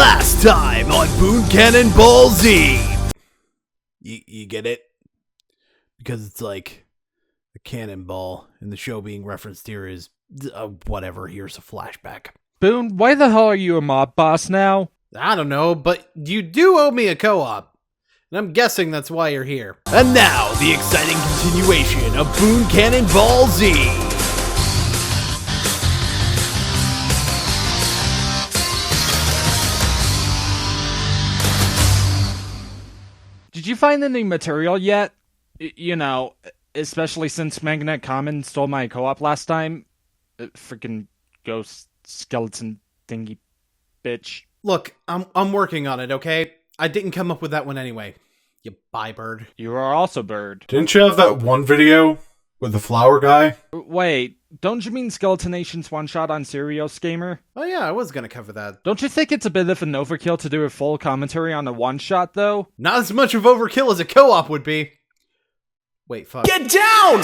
Last time on Boon Cannonball Z. You get it? Because it's like a cannonball, and the show being referenced here is whatever. Here's a flashback. Boon, why the hell are you a mob boss now? I don't know, but you do owe me a co-op, and I'm guessing that's why you're here. And now, the exciting continuation of Boon Cannonball Z. Did you find any material yet? You know, especially since Magnet Common stole my co-op last time. Freaking ghost skeleton thingy bitch. Look, I'm working on it, okay? I didn't come up with that one anyway. You bird. You are also bird. Didn't you have that one video with the flower guy? Wait, don't you mean SkeletonNation's one-shot on Sereous Gamer? Oh yeah, I was gonna cover that. Don't you think it's a bit of an overkill to do a full commentary on a one-shot, though? Not as much of overkill as a co-op would be. Wait, fuck. Get down!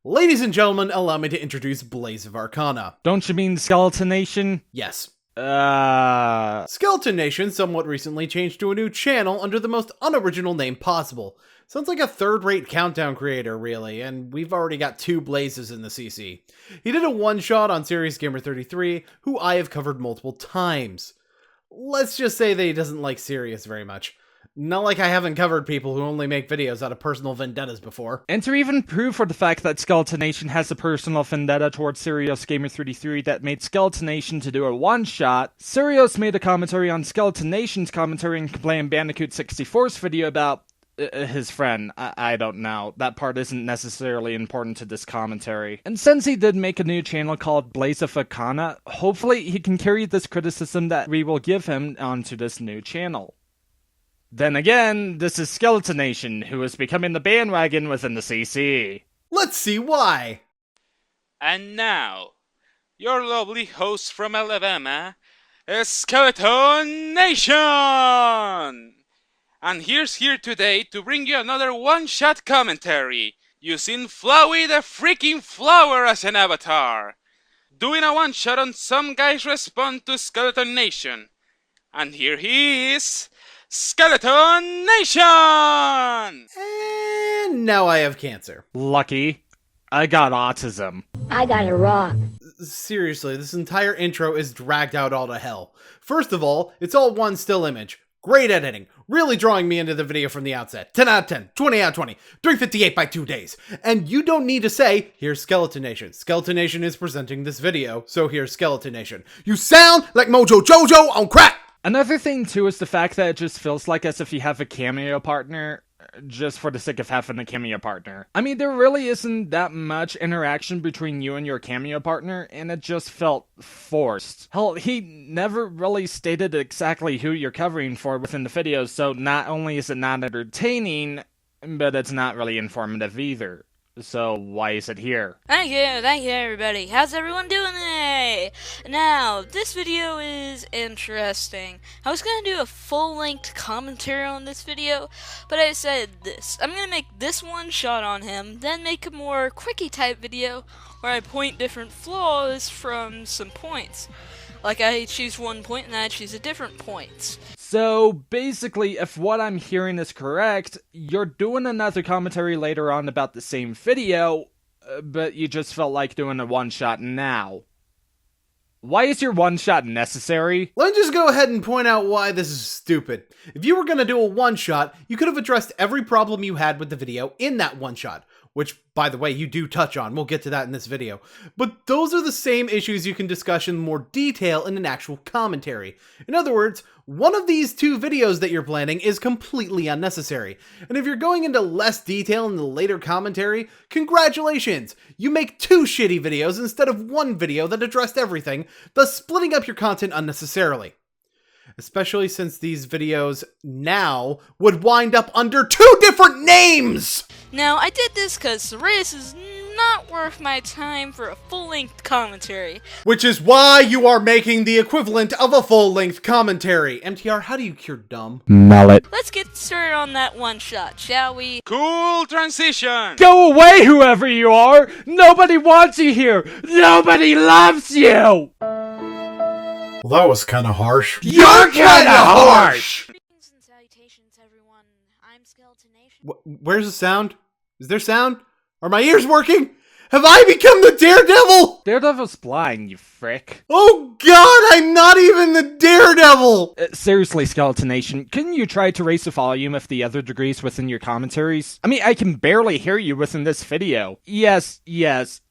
Ladies and gentlemen, allow me to introduce BlazeofArcana. Don't you mean SkeletonNation? Yes. SkeletonNation somewhat recently changed to a new channel under the most unoriginal name possible. Sounds like a third-rate countdown creator, really, and we've already got 2 Blazes in the CC. He did a one-shot on Serious Gamer 33, who I have covered multiple times. Let's just say that he doesn't like Sereous very much. Not like I haven't covered people who only make videos out of personal vendettas before. And to even prove for the fact that SkeletonNation has a personal vendetta towards Serious Gamer 33 that made SkeletonNation to do a one-shot, Sereous made a commentary on SkeletonNation's commentary and Complain Bandicoot 64's video about his friend. I don't know. That part isn't necessarily important to this commentary. And since he did make a new channel called BlazeofArcana, hopefully he can carry this criticism that we will give him onto this new channel. Then again, this is SkeletonNation, who is becoming the bandwagon within the CC. Let's see why! And now, your lovely host from Alabama is SkeletonNation! And here's here today to bring you another one-shot commentary, using Flowey the freaking Flower as an avatar. Doing a one-shot on some guy's response to SkeletonNation. And here he is, SkeletonNation! And now I have cancer. Lucky. I got autism. I got a rock. Seriously, this entire intro is dragged out all to hell. First of all, it's all one still image. Great editing. Really drawing me into the video from the outset. 10 out of 10. 20 out of 20. 358 by 2 days. And you don't need to say, here's SkeletonNation. SkeletonNation is presenting this video, so here's SkeletonNation. You sound like Mojo Jojo on crack! Another thing, too, is the fact that it just feels like as if you have a cameo partner, just for the sake of having a cameo partner. I mean, there really isn't that much interaction between you and your cameo partner, and it just felt forced. Hell, he never really stated exactly who you're covering for within the video, so not only is it not entertaining, but it's not really informative either. So, why is it here? Thank you everybody. How's everyone doing today? Now, this video is interesting. I was gonna do a full-length commentary on this video, but I decided this. I'm gonna make this one shot on him, then make a more quickie-type video where I point different flaws from some points. Like, I choose one point and I choose a different point. So, basically, if what I'm hearing is correct, you're doing another commentary later on about the same video, but you just felt like doing a one-shot now. Why is your one-shot necessary? Let me just go ahead and point out why this is stupid. If you were gonna do a one-shot, you could have addressed every problem you had with the video in that one-shot. Which, by the way, you do touch on. We'll get to that in this video. But those are the same issues you can discuss in more detail in an actual commentary. In other words, one of these 2 videos that you're planning is completely unnecessary. And if you're going into less detail in the later commentary, congratulations! You make 2 shitty videos instead of 1 video that addressed everything, thus splitting up your content unnecessarily. Especially since these videos now would wind up under 2 different names! Now, I did this because Sereous is not worth my time for a full-length commentary. Which is why you are making the equivalent of a full-length commentary. MTR, how do you cure dumb? Mallet. Let's get started on that one-shot, shall we? Cool transition! Go away, whoever you are! Nobody wants you here! Nobody loves you! Well, that was kind of harsh. You're kinda harsh! Greetings and salutations, everyone. I'm SkeletonNation. Where's the sound? Is there sound? Are my ears working? Have I become the Daredevil? Daredevil's blind, you frick. Oh god, I'm not even the Daredevil! Seriously, SkeletonNation, couldn't you try to raise the volume of the other degrees within your commentaries? I mean, I can barely hear you within this video. Yes,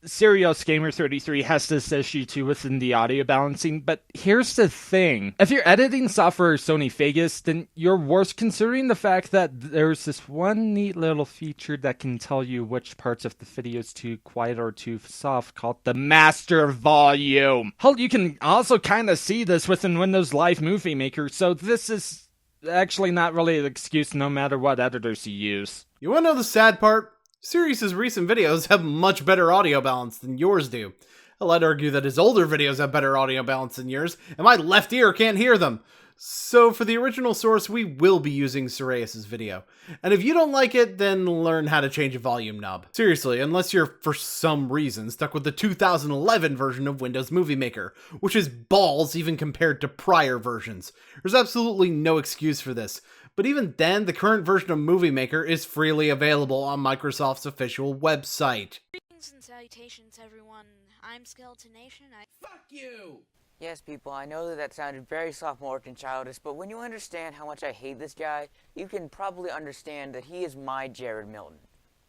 Sereous Gamer 33 has this issue too within the audio balancing, but here's the thing. If your editing software is Sony Vegas, then you're worse, considering the fact that there's this one neat little feature that can tell you which parts of the video is too quiet or too soft, called the master volume. Hell, you can also kind of see this within Windows Live Movie Maker, so this is actually not really an excuse no matter what editors you use. You wanna know the sad part? Serious's recent videos have much better audio balance than yours do. Hell, I'd argue that his older videos have better audio balance than yours, and my left ear can't hear them. So for the original source, we will be using Sereous' video. And if you don't like it, then learn how to change a volume knob. Seriously, unless you're, for some reason, stuck with the 2011 version of Windows Movie Maker, which is balls even compared to prior versions. There's absolutely no excuse for this. But even then, the current version of Movie Maker is freely available on Microsoft's official website. Greetings and salutations, everyone. I'm SkeletonNation. Fuck you! Yes, people, I know that sounded very sophomoric and childish, but when you understand how much I hate this guy, you can probably understand that he is my Jared Milton.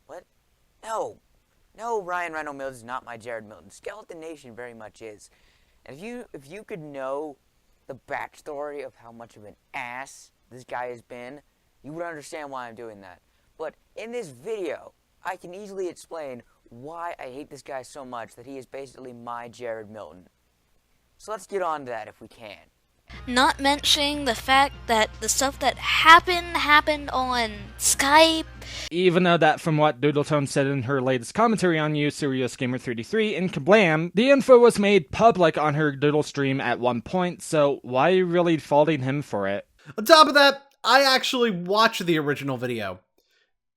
What? No, Ryan Reynolds is not my Jared Milton. SkeletonNation very much is. And if you could know the backstory of how much of an ass this guy has been, you would understand why I'm doing that. But in this video, I can easily explain why I hate this guy so much that he is basically my Jared Milton. So let's get on to that if we can. Not mentioning the fact that the stuff that happened on Skype. Even though that, from what Doodletone said in her latest commentary on you, Serious Gamer 33, and kablam, the info was made public on her Doodle stream at one point, so why are you really faulting him for it? On top of that, I actually watched the original video.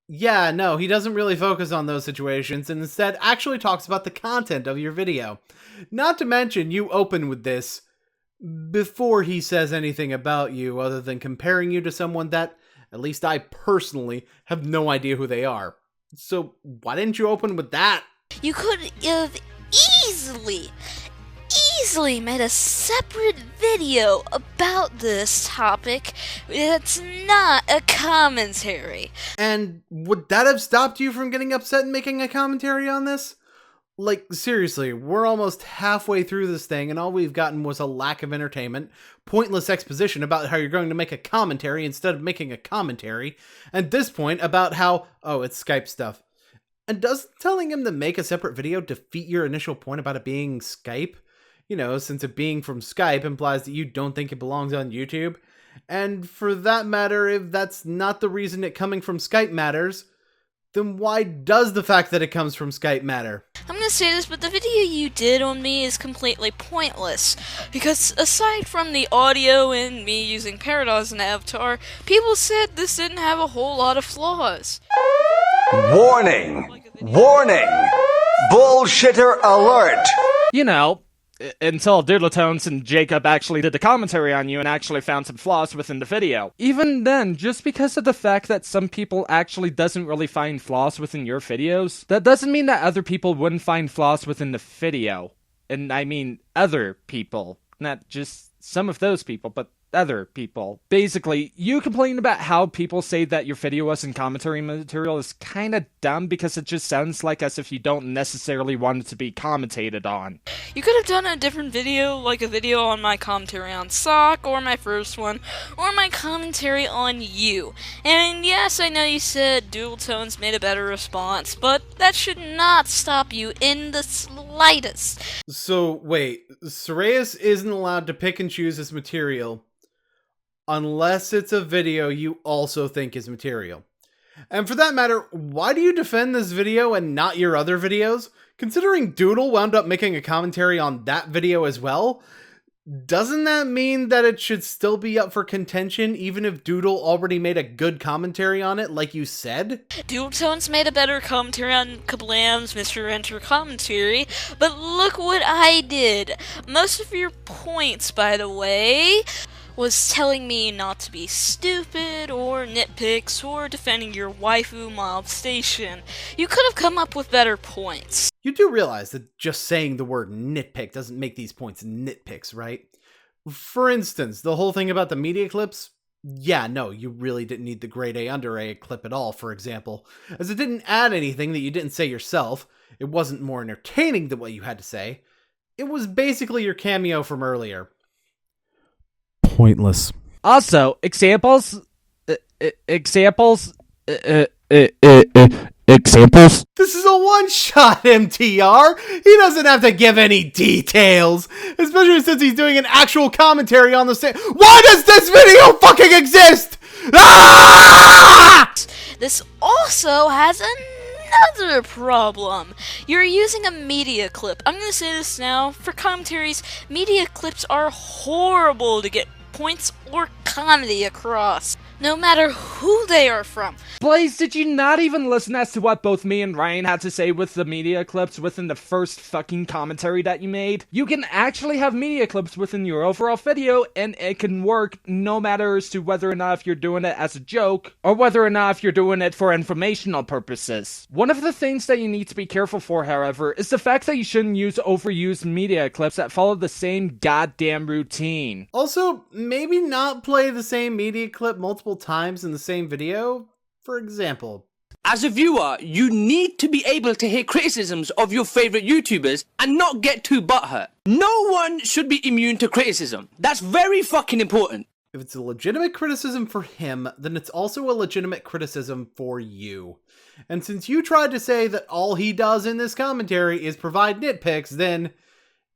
Yeah, no, he doesn't really focus on those situations and instead actually talks about the content of your video. Not to mention, you open with this before he says anything about you other than comparing you to someone that, at least I personally, have no idea who they are. So why didn't you open with that? You could have easily made a separate video about this topic that's not a commentary. And would that have stopped you from getting upset and making a commentary on this? Like, seriously, we're almost halfway through this thing and all we've gotten was a lack of entertainment, pointless exposition about how you're going to make a commentary instead of making a commentary, and at this point about how, oh, it's Skype stuff. And does telling him to make a separate video defeat your initial point about it being Skype? You know, since it being from Skype implies that you don't think it belongs on YouTube. And for that matter, if that's not the reason it coming from Skype matters, then why does the fact that it comes from Skype matter? I'm gonna say this, but the video you did on me is completely pointless. Because aside from the audio and me using Paradise as an avatar, people said this didn't have a whole lot of flaws. Warning! Warning! Bullshitter alert! You know, until Doodletones and Jacob actually did the commentary on you and actually found some flaws within the video. Even then, just because of the fact that some people actually doesn't really find flaws within your videos, that doesn't mean that other people wouldn't find flaws within the video. And I mean other people, not just some of those people, but other people. Basically, you complaining about how people say that your video wasn't commentary material is kinda dumb because it just sounds like as if you don't necessarily want it to be commentated on. You could have done a different video, like a video on my commentary on Sock, or my first one, or my commentary on you. And yes, I know you said Dual Tones made a better response, but that should not stop you in the slightest. So, wait, Sereous isn't allowed to pick and choose his material unless it's a video you also think is material. And for that matter, why do you defend this video and not your other videos? Considering Doodle wound up making a commentary on that video as well, doesn't that mean that it should still be up for contention even if Doodle already made a good commentary on it, like you said? Doodle Tones made a better commentary on Kablam's Mr. Enter commentary, but look what I did. Most of your points, by the way, was telling me not to be stupid, or nitpicks, or defending your waifu mob station. You could have come up with better points. You do realize that just saying the word nitpick doesn't make these points nitpicks, right? For instance, the whole thing about the media clips, yeah, no, you really didn't need the grade A under A clip at all, for example, as it didn't add anything that you didn't say yourself, it wasn't more entertaining than what you had to say, it was basically your cameo from earlier. Pointless. Also, examples. Examples. This is a one-shot, MTR! He doesn't have to give any details! Especially since he's doing an actual commentary on the same— Why does this video fucking exist?! Ah! This also has another problem. You're using a media clip. I'm gonna say this now. For commentaries, media clips are horrible to get points or comedy across, no matter who they are from. Blaze, did you not even listen as to what both me and Ryan had to say with the media clips within the first fucking commentary that you made? You can actually have media clips within your overall video, and it can work no matter as to whether or not if you're doing it as a joke, or whether or not if you're doing it for informational purposes. One of the things that you need to be careful for, however, is the fact that you shouldn't use overused media clips that follow the same goddamn routine. Also, maybe not play the same media clip multiple times in the same video. For example, as a viewer, you need to be able to hear criticisms of your favorite YouTubers and not get too butthurt. No one should be immune to criticism. That's very fucking important. if it's a legitimate criticism for him, then it's also a legitimate criticism for you. And since you tried to say that all he does in this commentary is provide nitpicks, then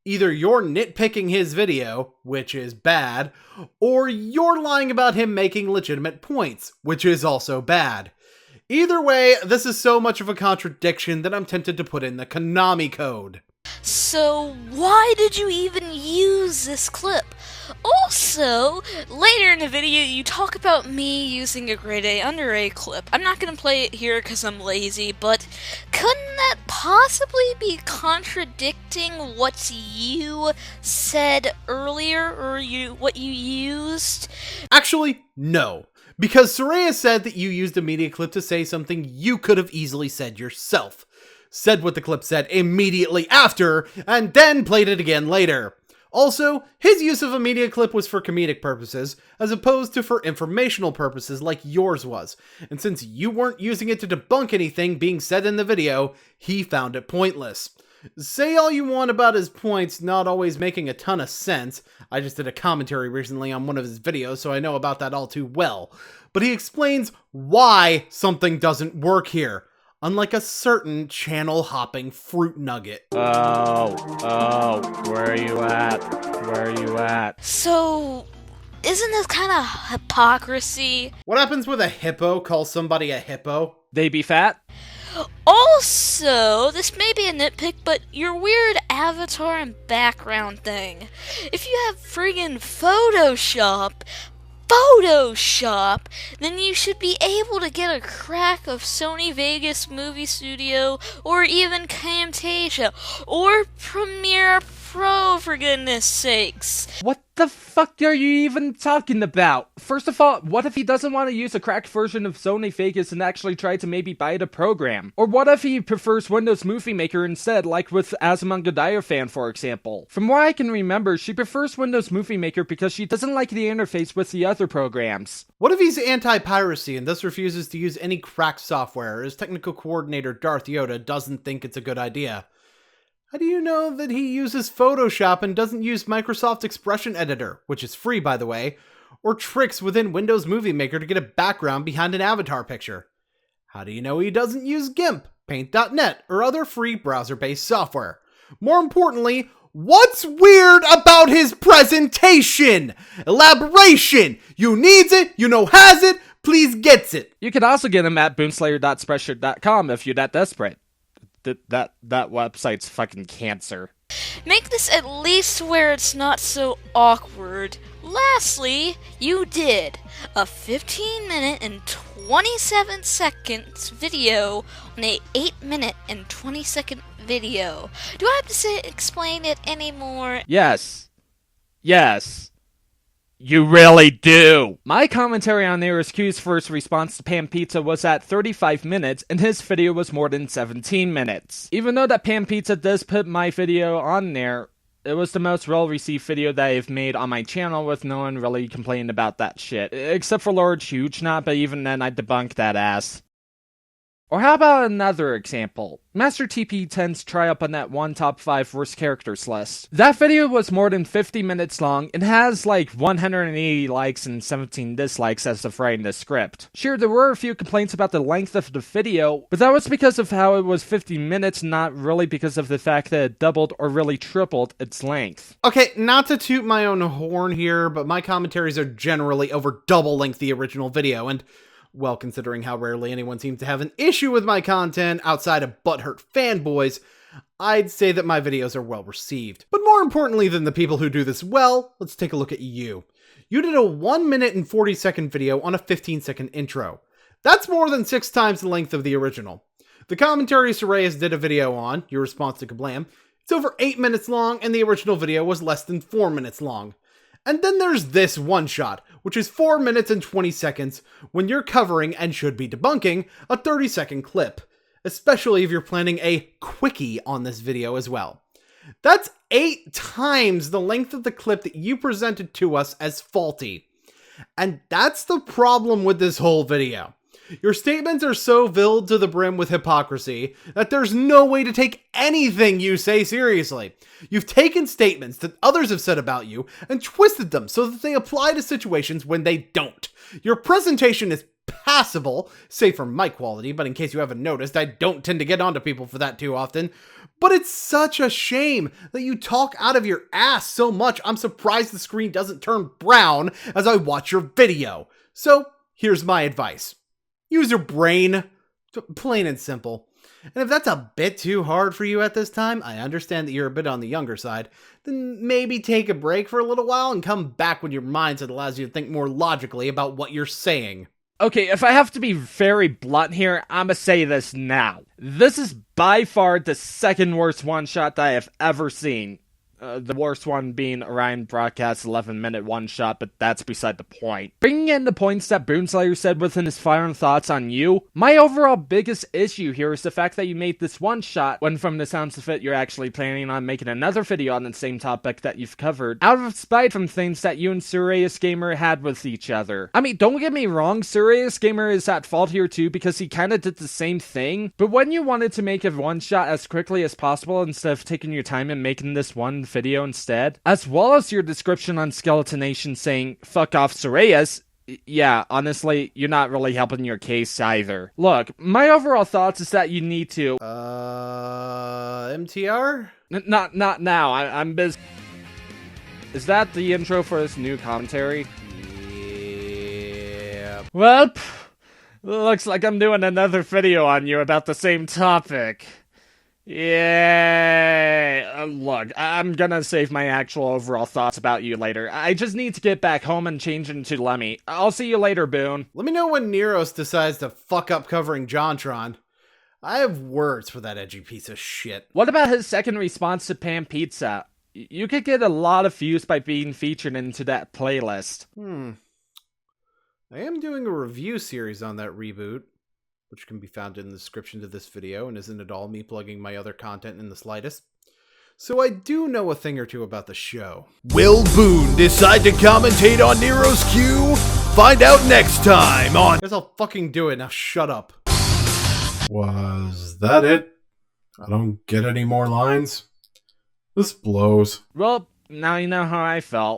either you're nitpicking his video, which is bad, or you're lying about him making legitimate points, which is also bad. Either way, this is so much of a contradiction that I'm tempted to put in the Konami code. So why did you even use this clip? Also, later in the video you talk about me using a grade A under A clip. I'm not going to play it here because I'm lazy, but couldn't that possibly be contradicting what you said earlier, or what you used? Actually, no. Because Sereous said that you used a media clip to say something you could have easily said yourself. Said what the clip said immediately after, and then played it again later. Also, his use of a media clip was for comedic purposes, as opposed to for informational purposes like yours was. And since you weren't using it to debunk anything being said in the video, he found it pointless. Say all you want about his points not always making a ton of sense. I just did a commentary recently on one of his videos, so I know about that all too well. But he explains why something doesn't work here. Unlike a certain channel-hopping fruit nugget. Oh, where are you at? Where are you at? So, isn't this kind of hypocrisy? What happens when a hippo calls somebody a hippo? They be fat? Also, this may be a nitpick, but your weird avatar and background thing. If you have friggin' Photoshop, then you should be able to get a crack of Sony Vegas Movie Studio, or even Camtasia, or Premiere Pro, for goodness sakes. What the fuck are you even talking about? First of all, what if he doesn't want to use a cracked version of Sony Vegas and actually try to maybe buy the program? Or what if he prefers Windows Movie Maker instead, like with Azumanga Fan, for example? From what I can remember, she prefers Windows Movie Maker because she doesn't like the interface with the other programs. What if he's anti-piracy and thus refuses to use any cracked software, or his technical coordinator Darth Yoda doesn't think it's a good idea? How do you know that he uses Photoshop and doesn't use Microsoft Expression Editor, which is free by the way, or tricks within Windows Movie Maker to get a background behind an avatar picture? How do you know he doesn't use GIMP, Paint.net, or other free browser-based software? More importantly, what's weird about his presentation? Elaboration! You needs it, you know has it, please gets it. You can also get him at boonslayer.spreadshirt.com if you're that desperate. That website's fucking cancer. Make this at least where it's not so awkward. Lastly, you did a 15-minute and 27 seconds video on a 8-minute and 20-second video. Do I have to explain it anymore? Yes. You really do. My commentary on Nero's Q's first response to Pan Pizza was at 35 minutes, and his video was more than 17 minutes. Even though that Pan Pizza does put my video on there, it was the most well-received video that I've made on my channel with no one really complaining about that shit. Except for Lord Hugenot, but even then I debunked that ass. Or how about another example? Master TP10's try up on that one top 5 worst characters list. That video was more than 50 minutes long and has like 180 likes and 17 dislikes as of writing the script. Sure, there were a few complaints about the length of the video, but that was because of how it was 50 minutes, not really because of the fact that it doubled or really tripled its length. Okay, not to toot my own horn here, but my commentaries are generally over double length the original video, and well, considering how rarely anyone seems to have an issue with my content outside of butthurt fanboys, I'd say that my videos are well received. But more importantly than the people who do this well, let's take a look at you. You did a 1 minute and 40-second video on a 15-second intro. That's more than 6 times the length of the original. The commentary Sereous did a video on, your response to Kablam, it's over 8 minutes long, and the original video was less than 4 minutes long. And then there's this one shot, which is 4 minutes and 20 seconds when you're covering and should be debunking a 30-second clip, especially if you're planning a quickie on this video as well. That's 8 times the length of the clip that you presented to us as faulty. And that's the problem with this whole video. Your statements are so filled to the brim with hypocrisy that there's no way to take anything you say seriously. You've taken statements that others have said about you and twisted them so that they apply to situations when they don't. Your presentation is passable, save for mic quality, but in case you haven't noticed, I don't tend to get onto people for that too often. But it's such a shame that you talk out of your ass so much, I'm surprised the screen doesn't turn brown as I watch your video. So, here's my advice. Use your brain. Plain and simple. And if that's a bit too hard for you at this time, I understand that you're a bit on the younger side, then maybe take a break for a little while and come back when your mindset allows you to think more logically about what you're saying. Okay, if I have to be very blunt here, I'ma say this now. This is by far the second worst one-shot that I have ever seen. The worst one being Orion Broadcast's 11-minute one-shot, but that's beside the point. Bringing in the points that Boonslayer said within his final thoughts on you, my overall biggest issue here is the fact that you made this one-shot when from the sounds of it you're actually planning on making another video on the same topic that you've covered, out of spite from things that you and Sereous Gamer had with each other. I mean, don't get me wrong, Sereous Gamer is at fault here too because he kinda did the same thing, but when you wanted to make a one-shot as quickly as possible instead of taking your time and making this one video instead, as well as your description on SkeletonNation saying, fuck off Sereous, yeah, honestly, you're not really helping your case either. Look, my overall thoughts is that you need to, MTR? Not now, I'm busy. Is that the intro for this new commentary? Yeah. Well, looks like I'm doing another video on you about the same topic. Yeah, look, I'm gonna save my actual overall thoughts about you later. I just need to get back home and change into Lemmy. I'll see you later, Boon. Let me know when Neros decides to fuck up covering JonTron. I have words for that edgy piece of shit. What about his second response to Pan Pizza? You could get a lot of views by being featured into that playlist. I am doing a review series on that reboot, which can be found in the description to this video, and isn't at all me plugging my other content in the slightest. So I do know a thing or two about the show. Will Boon decide to commentate on Nero's Q? Find out next time on... Guess I'll fucking do it, now shut up. Was that it? I don't get any more lines? This blows. Well, now you know how I felt.